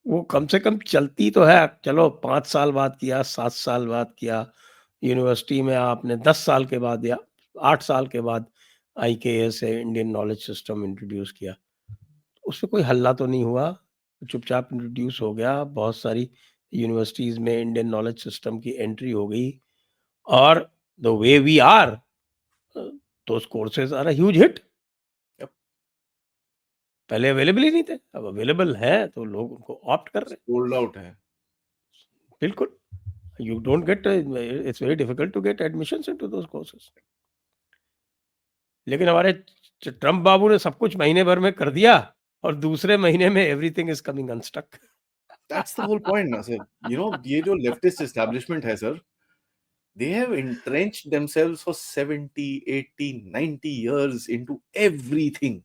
वो कम से कम चलती तो है. चलो 5 साल बाद किया, 7 साल बाद किया, यूनिवर्सिटी में आपने 10 साल के बाद या 8 साल के बाद IKS है, इंडियन नॉलेज सिस्टम इंट्रोड्यूस किया. उसमें कोई हल्ला तो नहीं हुआ, चुपचाप इंट्रोड्यूस हो गया. बहुत सारी यूनिवर्सिटीज में इंडियन नॉलेज सिस्टम की एंट्री हो गई, और the way we are, those courses are a huge hit. पहले अवेलेबल ही नहीं थे, अब अवेलेबल है तो लोग उनको ऑप्ट कर रहे हैं. सोल्ड आउट है. बिल्कुल. You don't get, it's very difficult to get admissions into those courses. लेकिन हमारे ट्रम्प बाबू ने सब कुछ महीने भर में कर दिया, और दूसरे महीने में everything is coming unstuck. That's the whole point, ना sir. You know, ये जो leftist establishment है sir, they have entrenched themselves for 70, 80, 90 years into everything.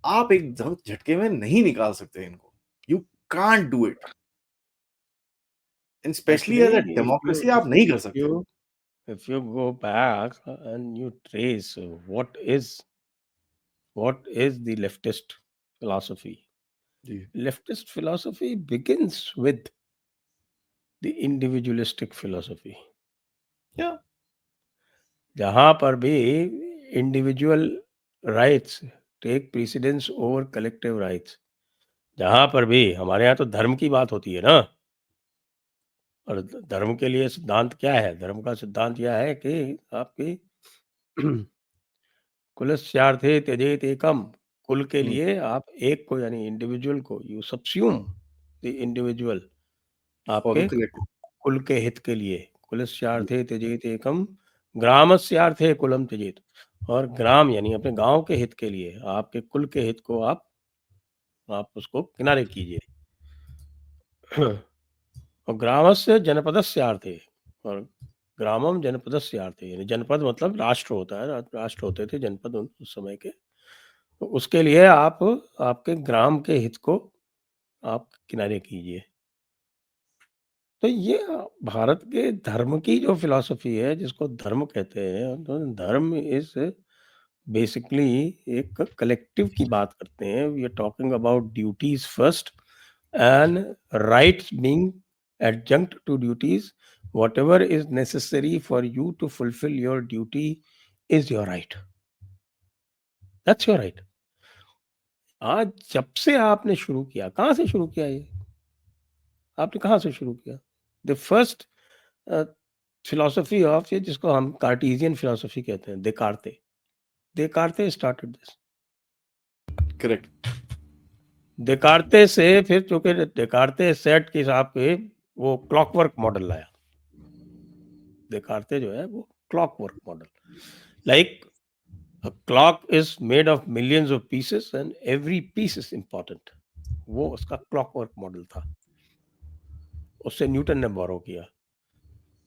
आप एक झटके में नहीं निकाल सकते इनको. You can't do it. And especially as a democracy, आप नहीं कर सकते. If you go back and you trace what is the leftist philosophy. Ji. Leftist philosophy begins with the individualistic philosophy. Yeah. जहां पर भी individual rights take precedence over collective rights, जहां पर भी हमारे यहाँ तो धर्म की बात होती है ना, और धर्म के लिए सिद्धांत क्या है? धर्म का सिद्धांत यह है कि आपकी कुलस्यार्थे त्यजेत एकम, कुल के लिए आप एक को, यानी इंडिविजुअल को, you सबस्यूम the individual, For the आपके collective. कुल के हित के लिए. कुलस्यार्थे त्यजेत एकम, ग्रामस्यार्थे कुलम त्यजेत. और ग्राम यानी अपने गांव के हित के लिए, आपके कुल के हित को आप उसको किनारे कीजिए. और ग्रामस्य जनपदस्यार्थे, और ग्रामम जनपदस्यार्थे, यानी जनपद मतलब राष्ट्र होता है, राष्ट्र होते थे जनपद उस समय के. तो उसके लिए आप आपके ग्राम के हित को आप किनारे कीजिए. तो ये भारत के धर्म की जो फिलॉसफी है, जिसको धर्म कहते हैं, तो धर्म इज बेसिकली एक कलेक्टिव की बात करते हैं. We are talking about duties first and rights being adjunct to duties. Whatever is necessary for you to fulfill your duty is your right. That's your right. आज जब से आपने शुरू किया, कहाँ से शुरू किया? ये आपने कहाँ से शुरू किया? The first फिलॉसफी ऑफ ये जिसको हम कार्टेशियन फिलॉसफी कहते हैं, देकार्ते स्टार्टेड दिस। करेक्ट। देकार्ते से फिर चूंकि देकार्ते सेट के हिसाब के वो क्लॉकवर्क मॉडल लाया। देकार्ते जो है वो clockwork model, like a clock is made of millions of pieces and every piece is important, वो उसका क्लॉकवर्क मॉडल था, उससे न्यूटन ने बोरो किया।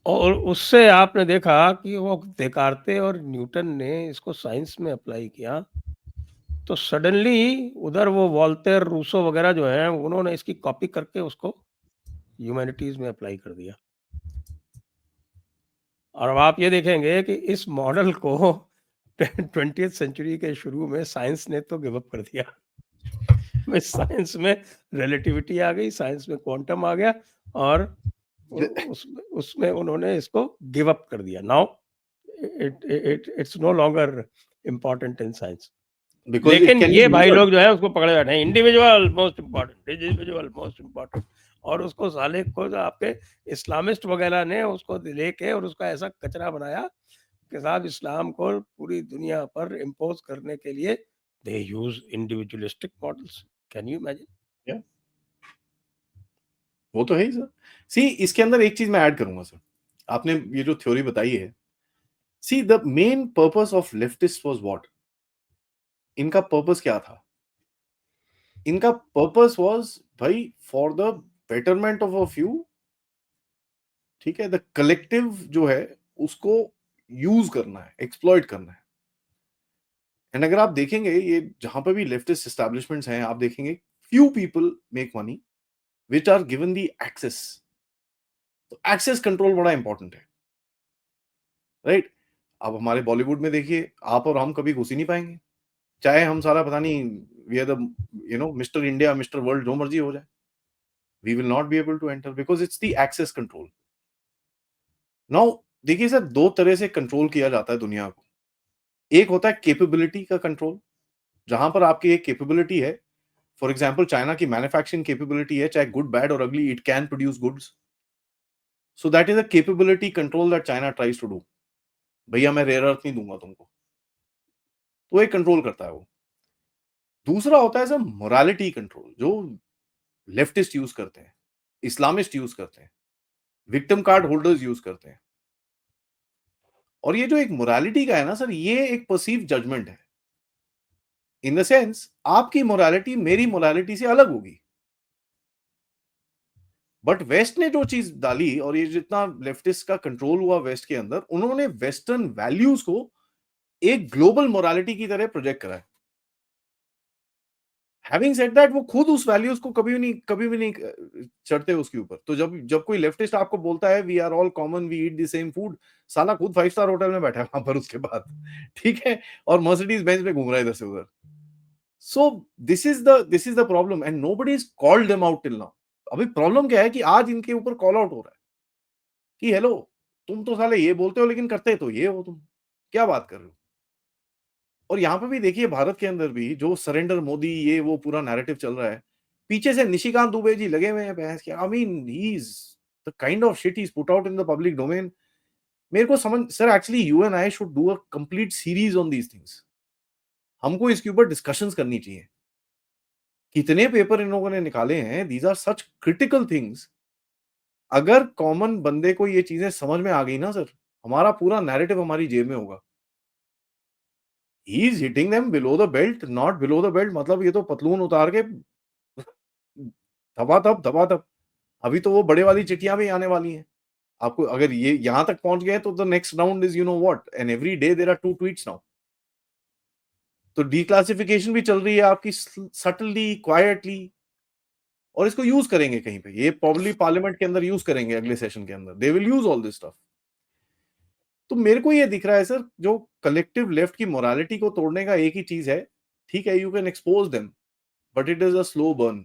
और उससे आपने देखा कि वो देकार्ते और न्यूटन ने इसको साइंस में अप्लाई किया, तो सडनली उधर वो वॉल्टेयर, रूसो वगैरह जो हैं, उन्होंने इसकी कॉपी करके उसको ह्यूमैनिटीज में अप्लाई कर दिया। और अब आप ये देखेंगे कि इस मॉडल को 20th सेंचुरी के शुरू में साइंस ने तो गिव अप कर दिया। साइंस में रिलेटिविटी आ गई, साइंस में क्वांटम आ गया, और उसमें उन्होंने इसको गिव अप कर दिया। Now it's no longer important in science. लेकिन ये भाई लोग जो है उसको पकड़े बैठे हैं, इंडिविजुअल मोस्ट इम्पोर्टेंट, और उसको साले को जो आपके इस्लामिस्ट वगैरह ने उसको लेके और उसका ऐसा कचरा बनाया कि साहब इस्लाम को पूरी दुनिया पर इम्पोज करने के लिए they use individualistic models. Can you imagine? Yeah. वो तो है ही सर। सी इसके अंदर एक चीज मैं ऐड करूंगा सर, आपने ये जो थ्योरी बताई है, see the main purpose of leftist was what, इनका पर्पस क्या था? इनका पर्पस वाज भाई for the betterment of a few, ठीक है, द कलेक्टिव जो है उसको यूज करना है, एक्सप्लॉइट करना है। एंड अगर आप देखेंगे ये जहां पर भी लेफ्टिस्ट एस्टैब्लिशमेंट्स हैं, आप देखेंगे few people make money which are given the access. तो एक्सेस कंट्रोल बड़ा इंपॉर्टेंट है, राइट? अब हमारे बॉलीवुड में देखिए, आप और हम कभी घुस ही नहीं पाएंगे, चाहे हम सारा पता नहीं we are the Mister India, Mister World, जो मर्जी हो जाए, we will not be able to enter because it's the access control. Now देखिए सर, दो तरह से कंट्रोल किया जाता है दुनिया को। एक होता है कैपेबिलिटी का कंट्रोल, जहां पर आपकी एक कैपेबिलिटी है, फॉर एग्जाम्पल चाइना की मैन्युफैक्चरिंग कैपेबिलिटी है, चाहे गुड बैड और ugly, it can produce goods, so that is a capability control that China tries to do. भैया मैं रेयर अर्थ नहीं दूंगा तुमको, तो एक कंट्रोल करता है वो। दूसरा होता है सर मोरालिटी कंट्रोल, जो लेफ्टिस्ट यूज करते हैं, इस्लामिस्ट यूज करते हैं, विक्टिम कार्ड होल्डर्स यूज करते हैं। और ये जो एक मोरालिटी का है ना सर, ये एक परसीव जजमेंट है, इन द सेंस आपकी मोरालिटी मेरी मोरालिटी से अलग होगी। बट वेस्ट ने जो चीज डाली, और ये जितना लेफ्टिस्ट का कंट्रोल हुआ वेस्ट के अंदर, उन्होंने वेस्टर्न वैल्यूज को एक ग्लोबल मोरालिटी की तरह प्रोजेक्ट करा है। हैविंग सेड दैट, वो खुद उस वैल्यूज को कभी भी नहीं चढ़ते उसके ऊपर। तो जब जब कोई लेफ्टिस्ट आपको बोलता है we are all common, we eat the same food, साला खुद 5 स्टार होटल में बैठा है वहां पर उसके बाद, ठीक है, और मर्सिडीज बेंज में घूम रहा है इधर से उधर। So this is the problem and nobody is called them out till now. अभी प्रॉब्लम क्या है कि आज इनके ऊपर कॉल आउट हो रहा है कि हेलो, तुम तो साले ये बोलते हो लेकिन करते तो ये हो, तुम क्या बात कर रहे हो? और यहाँ पे भी देखिए, भारत के अंदर भी जो सरेंडर मोदी, ये वो पूरा नैरेटिव चल रहा है, पीछे से निशिकांत दुबे जी लगे हुए हैं बहस के। I mean he is the kind of shit he is put out in the public domain. मेरे को समझ sir, actually you and I should do a complete series on these things. हमको इसके ऊपर डिस्कशंस करनी चाहिए। कितने पेपर इन लोगों ने निकाले हैं, these are such critical things. अगर कॉमन बंदे को ये चीजें समझ में आ गई ना सर, हमारा पूरा नैरेटिव हमारी जेब में होगा। He is hitting them below the belt, not below the belt, मतलब ये तो पतलून उतार के धबाधब। अभी तो वो बड़े वाली चिट्ठियां भी आने वाली हैं। आपको अगर ये यहां तक पहुंच गए तो the next round is, you know what, and every day there are 2 tweets now. तो डीक्लासिफिकेशन भी चल रही है आपकी सटली, क्वाइटली, और इसको यूज करेंगे कहीं पे, ये प्रॉब्ली पार्लियामेंट के अंदर यूज करेंगे, अगले सेशन के अंदर they will use all this stuff. तो मेरे को ये दिख रहा है सर, जो कलेक्टिव लेफ्ट की मोरालिटी को तोड़ने का एक ही चीज है, ठीक है, you can expose them but it is a slow burn.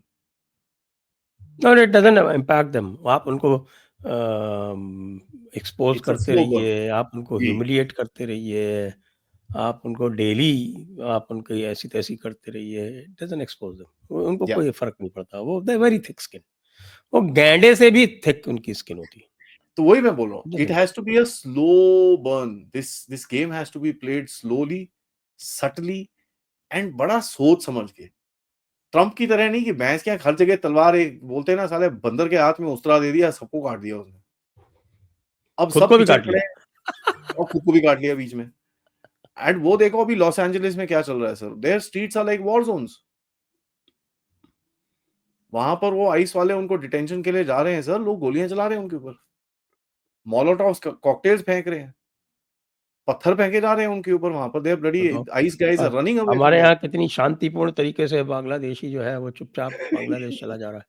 No, it doesn't impact them. आप उनको एक्सपोज इट्स अ करते स्लो बर्न रहिए, आप उनको जी। ह्यूमिलिएट करते रहिए, आप उनको डेली आप उनकी ऐसी तैसी करते रहिए, इट डजंट एक्सपोज देम। उनको या कोई फर्क नहीं पड़ता, वो दे वेरी थिक स्किन, वो गैंडे से भी थिक उनकी स्किन होती है। तो वही मैं बोल रहा हूँ, इट देखिए has to be a slow burn, this game has to be played slowly, subtly and बड़ा सोच समझ के। ट्रम्प की तरह नहीं कि भैंस के यहाँ हर जगह तलवार, एक बोलते हैं ना, साले बंदर के हाथ में उस्तरा दे दिया, सबको काट दिया उसने। अब खुद सब को भी पीछे काट पड़े लिया। हैं और खुद को भी काट लिया बीच में। एंड वो देखो अभी लॉस एंजलिस में क्या चल रहा है sir, there streets are like war zones. वहां पर वो आइस वाले उनको डिटेंशन के लिए जा रहे हैं सर, लोग गोलियां चला रहे हैं उनके ऊपर, मोलोटॉव्स कॉकटेल्स फेंक रहे हैं, पत्थर फेंके जा रहे हैं उनके ऊपर। वहां पर देयर ब्लडी बताओ आइस गाइज आर और रनिंग अवे फ्रॉम हमारे देयर। यहाँ कितनी शांतिपूर्ण तरीके से बांग्लादेशी जो है वो चुपचाप बांग्लादेश चला जा रहा है।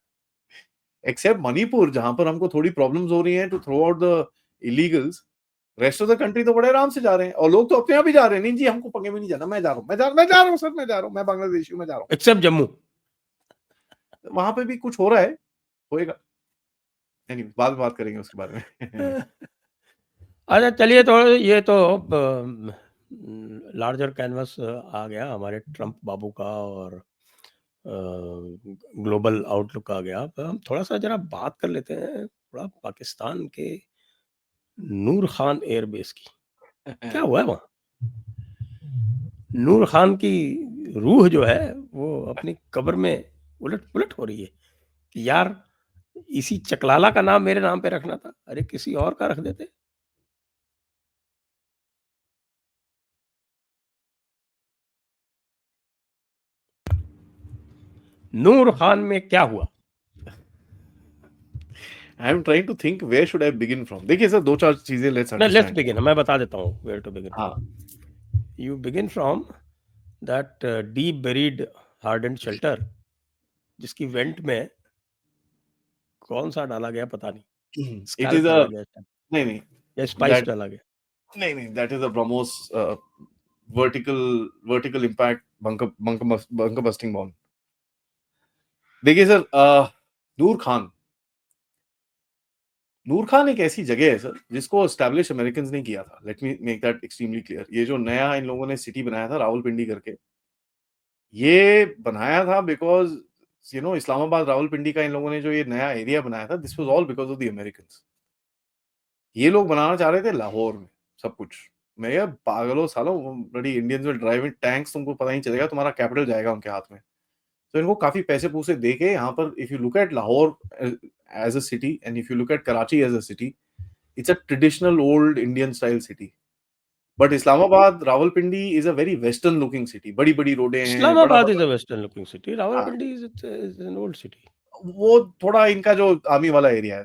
एक्सेप्ट मणिपुर जहां पर हमको थोड़ी प्रॉब्लम्स हो रही हैं to throw out the illegals, rest of the country तो बड़े आराम से जा रहे हैं। और लोग तो अपने आप ही जा रहे हैं, नहीं जी हमको पंगे में नहीं जाना, मैं जा रहा हूँ, मैं जा रहा हूँ सर, मैं जा रहा हूँ, मैं बांग्लादेशी हूँ, मैं जा रहा एक्सेप्ट जम्मू। हूँ। वहां पे भी कुछ हो रहा है, होएगा। Anyway, बाद में बात करेंगे उसके बारे में। अच्छा चलिए, तो ये तो लार्जर कैनवस आ गया हमारे ट्रम्प बाबू का और ग्लोबल आउटलुक आ गया। अब हम थोड़ा सा जरा बात कर लेते हैं थोड़ा पाकिस्तान के नूर खान एयरबेस की। क्या हुआ है वहाँ? नूर खान की रूह जो है वो अपनी कब्र में उलट-पुलट हो रही है कि यार इसी चकलाला का नाम मेरे नाम पे रखना था, अरे किसी और का रख देते। नूर खान में क्या हुआ? I am trying to think where should I begin from. देखिए सर, दो चार चीजें लेट्स ना लेट्स अंडरस्टैंड। बिगिन, मैं बता देता हूँ वेयर टू बिगिन हाँ, from. You begin from that deep buried hardened shelter जिसकी वेंट में कौन-सा डाला गया पता नहीं। इट स्कैल्प इज अ, डाला गया शायद नहीं नहीं, या स्पाइस दैट, डाला गया। नहीं नहीं, that is a BrahMos vertical vertical impact bunker busting bomb. देखिए सर, नूर खान एक ऐसी जगह है सर जिसको एस्टैब्लिश अमेरिकन्स ने किया था। Let me make that extremely clear. ये जो नया इन लोगों ने सिटी बनाया था रावलपिंडी करके, ये बनाया था बिकॉज इस्लामाबाद रावलपिंडी का इन लोगों ने जो ये नया एरिया बनाया था, this was all because of the Americans. ये लोग बनाना चाह रहे थे लाहौर में सब कुछ। मैं यार पागलो सालो, बड़ी Indians will drive in tanks, तुमको पता नहीं चलेगा, तुम्हारा कैपिटल जाएगा उनके हाथ में। तो इनको काफी पैसे पूसे दे के यहाँ पर, if you look at Lahore as a city and if you look at Karachi as a city, it's a traditional old Indian style city. But Islamabad, Rawalpindi is a very Western looking city. बड़ी बड़ी रोडें हैं, बड़ा Islamabad is बड़ा। A western looking city, हाँ, Rawalpindi is an old city. वो थोड़ा इनका जो आर्मी वाला एरिया है।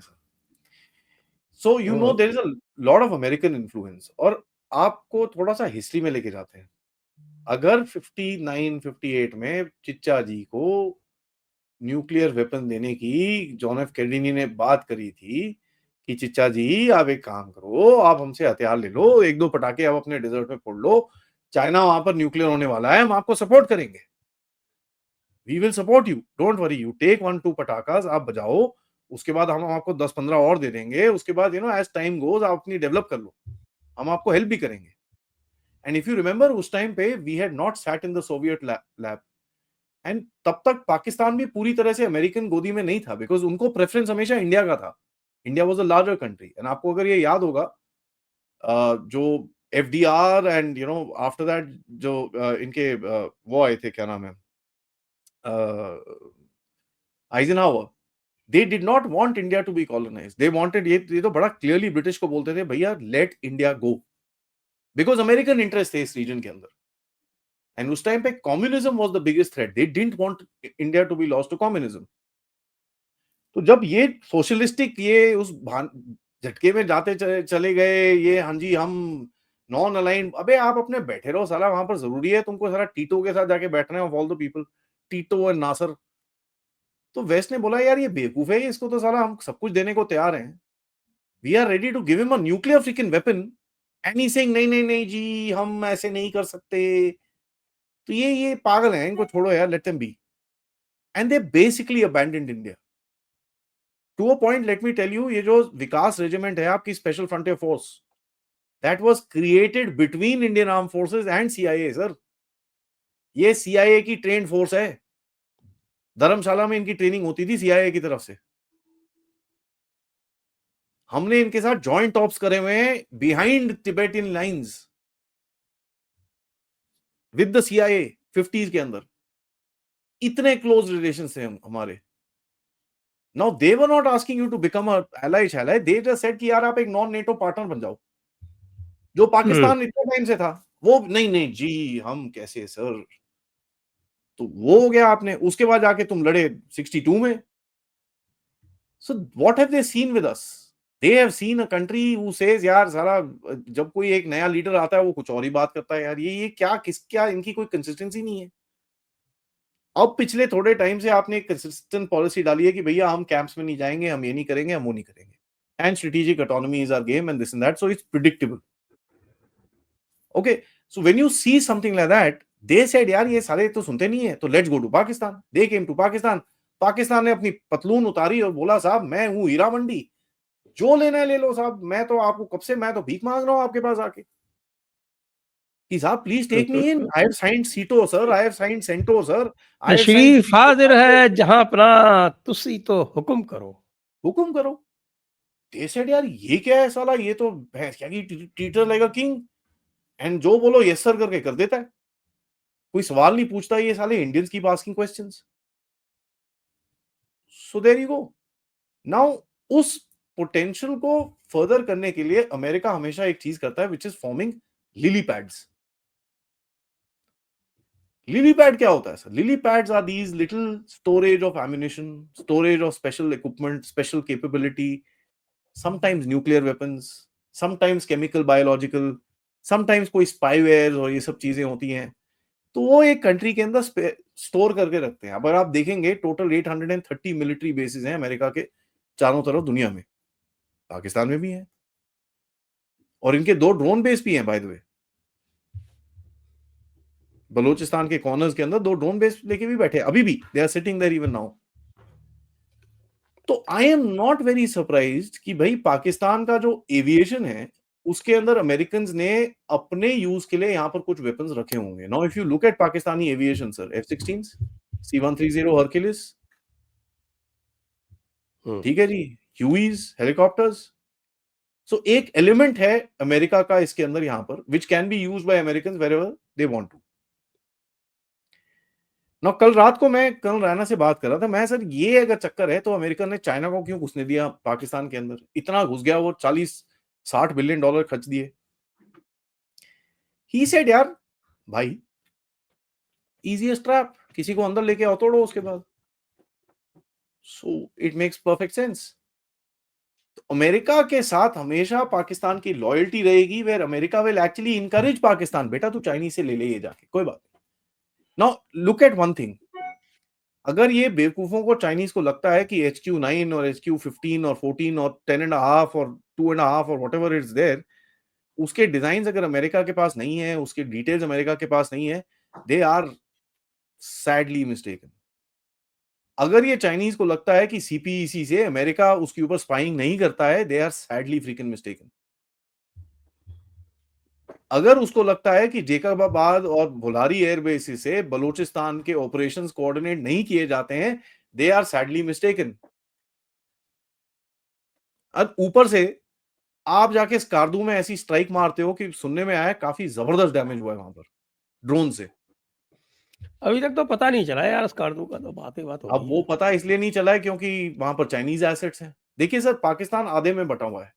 So you know oh! There is a lot of American influence. और आपको थोड़ा सा हिस्ट्री में लेके जाते हैं। अगर 59 58 में चिच्चा जी को न्यूक्लियर वेपन देने की जॉन एफ कैनेडी ने बात करी थी कि चिच्चा जी आप एक काम करो, आप हमसे हथियार ले लो, एक दो पटाखे आप अपने डेजर्ट में फोड़ लो, चाइना वहां पर न्यूक्लियर होने वाला है, हम आपको सपोर्ट करेंगे, we will support you, don't worry, you take 1 2 पटाखास आप बजाओ, उसके बाद हम आपको 10 15 और दे देंगे, उसके बाद एज टाइम गोज आप अपनी डेवलप कर लो, हम आपको हेल्प भी करेंगे। एंड इफ यू रिमेंबर उस टाइम पे we had not sat in the Soviet lab. And तब तक पाकिस्तान भी पूरी तरह से अमेरिकन गोदी में नहीं था, बिकॉज उनको प्रेफरेंस हमेशा इंडिया का था। India was a larger country. And आपको अगर ये याद होगा, जो एफडीआर एंड आफ्टर दैट जो इनके वो आए थे, क्या नाम है, Eisenhower, they did not want India to be colonised, they wanted, ये तो बड़ा क्लियरली ब्रिटिश को बोलते थे, भैया let India go, because American interest थे इस रीजन के अंदर। एंड उस टाइम पे communism was the biggest threat, they didn't want India to be lost to communism. तो जब ये सोशलिस्टिक ये उस झटके में जाते चले गए, ये हाँ जी हम नॉन अलाइन, अबे आप अपने बैठे रहो साला, वहां पर जरूरी है तुमको सारा टीटो के साथ जाके बैठना है, of all the people, Tito and Nasser. तो वेस्ट ने बोला यार ये बेवकूफ है, इसको तो साला हम सब कुछ देने को तैयार हैं, we are ready to give him a nuclear freaking weapon, and he saying नहीं नहीं नहीं जी हम ऐसे नहीं कर सकते। तो ये पागल हैं, इनको छोड़ो यार, let them be. And they basically abandoned India to a point. Let me tell you, ये जो विकास रेजिमेंट है आपकी special frontier force, that was created between Indian armed forces and CIA sir. ये सीआईए की ट्रेन्ड फोर्स है, धर्मशाला में इनकी training होती थी सीआईए की तरफ से। हमने इनके साथ जॉइंट ऑप्स करे हुए हैं behind Tibetan lines with the CIA 50s के अंदर। इतने क्लोज रिलेशन थे हमारे। Now they were not asking you to become a ally शैलाई, दे जस्ट सेड कि यार आप एक नॉन नेटो पार्टनर बन जाओ, जो पाकिस्तान इतने टाइम से था। वो नहीं नहीं जी हम कैसे सर, तो वो हो गया आपने, उसके बाद जाके तुम लड़े 62 में। So what have they seen with us? They have seen a country who says यार सारा, जब कोई एक नया लीडर आता है वो कुछ और ही बात करता है यार, ये क्या इनकी कोई कंसिस्टेंसी नहीं है। अब पिछले थोड़े टाइम से आपने एक कंसिस्टेंट पॉलिसी डाली है कि भैया हम कैंप्स में नहीं जाएंगे, हम ये नहीं करेंगे, हम वो नहीं करेंगे, and strategic autonomy is our game and this and that, so it's predictable. Okay, so when you see something like that, they said यार ये सारे तो सुनते नहीं है, तो let's go to Pakistan. They came to Pakistan. Pakistan ने अपनी पतलून उतारी और बोला साहब मैं हूं हीरा मंडी, जो लेना है ले लो साहब, मैं तो आपको कब से, मैं तो भीख मांग रहा हूं आपके पास आके कि साहब please take me in, I have signed SEATO sir, I have signed CENTO sir, I have signed तशरीफ हाजिर है जहां अपना, तुसी तो हुक्म करो। हुकुम करो। दे सेड यार ये क्या है साला, ये तो भैंस क्या की treat her like a king, and जो बोलो यस सर करके कर देता है, कोई सवाल नहीं पूछता, ये साले Indians keep asking questions. So there you go. Now उस पोटेंशियल को फर्दर करने के लिए अमेरिका हमेशा एक चीज करता है which is forming lily pads. Lily pad क्या होता है sir? Lily pads are these little storage of ammunition, storage of special equipment, special capability, sometimes nuclear weapons, sometimes chemical biological, sometimes कोई स्पाईवेयर और ये सब चीजें होती हैं। तो वो एक कंट्री के अंदर स्टोर करके रखते हैं। अगर आप देखेंगे टोटल 830 मिलिट्री बेसिस हैं अमेरिका के चारों तरफ दुनिया में, पाकिस्तान में भी हैं, और इनके 2 ड्रोन बेस भी हैं बाय द वे। बलूचिस्तान के कॉर्नर्स के अंदर 2 ड्रोन बेस लेके भी बैठे अभी भी, they are sitting there even now. तो I am not very surprised कि भाई पाकिस्तान का जो एविएशन है उसके अंदर अमेरिकन ने अपने यूज के लिए यहां पर कुछ वेपन्स रखे होंगे। Now if you look eight Pakistani aviation sir, F-16, C-130 Hercules, ठीक है जी, ह्यूईज हेलीकॉप्टर्स। सो एक एलिमेंट है अमेरिका का इसके अंदर यहां पर which can be used by American wherever they want to. ना कल रात को मैं कर्नल रैना से बात कर रहा था, मैं सर ये अगर चक्कर है तो अमेरिका ने चाइना को क्यों घुसने दिया पाकिस्तान के अंदर, इतना घुस गया वो, 40-60 बिलियन डॉलर खर्च दिए। ही सेड यार भाई इजीएस्ट ट्रैप, किसी को अंदर लेके आओ तोड़ो उसके बाद। So it makes perfect sense. तो अमेरिका के साथ हमेशा पाकिस्तान की लॉयल्टी रहेगी, where America will actually encourage Pakistan, बेटा तू चाइनीज से ले ले ये जाके, कोई बात नहीं। Now look at one thing, अगर ये बेवकूफों को चाइनीज को लगता है कि HQ-9 और HQ-15 और 14 और 10.5 और 2.5 और व्हाटएवर इट्स देयर, उसके डिजाइन अगर अमेरिका के पास नहीं है, उसके डिटेल्स अमेरिका के पास नहीं है, दे आर सैडली मिस्टेकन। अगर ये चाइनीज को लगता है कि CPEC से अमेरिका उसके ऊपर स्पाइंग नहीं करता है, दे आर सैडली फ्रीकन मिस्टेकन। अगर उसको लगता है कि जेकबाबाद और भुलारी एयरबेस से बलूचिस्तान के ऑपरेशंस कोऑर्डिनेट नहीं किए जाते हैं, दे आर सैडली मिस्टेकन। अब ऊपर से आप जाके स्कार्दू में ऐसी स्ट्राइक मारते हो कि सुनने में आया काफी जबरदस्त डैमेज हुआ है वहां पर ड्रोन से। अभी तक तो पता नहीं चला यार स्कार्दू का, तो बात हो अब रही वो है। पता इसलिए नहीं चला है क्योंकि वहां पर चाइनीज एसेट्स हैं। देखिए सर, पाकिस्तान आधे में बटा हुआ है,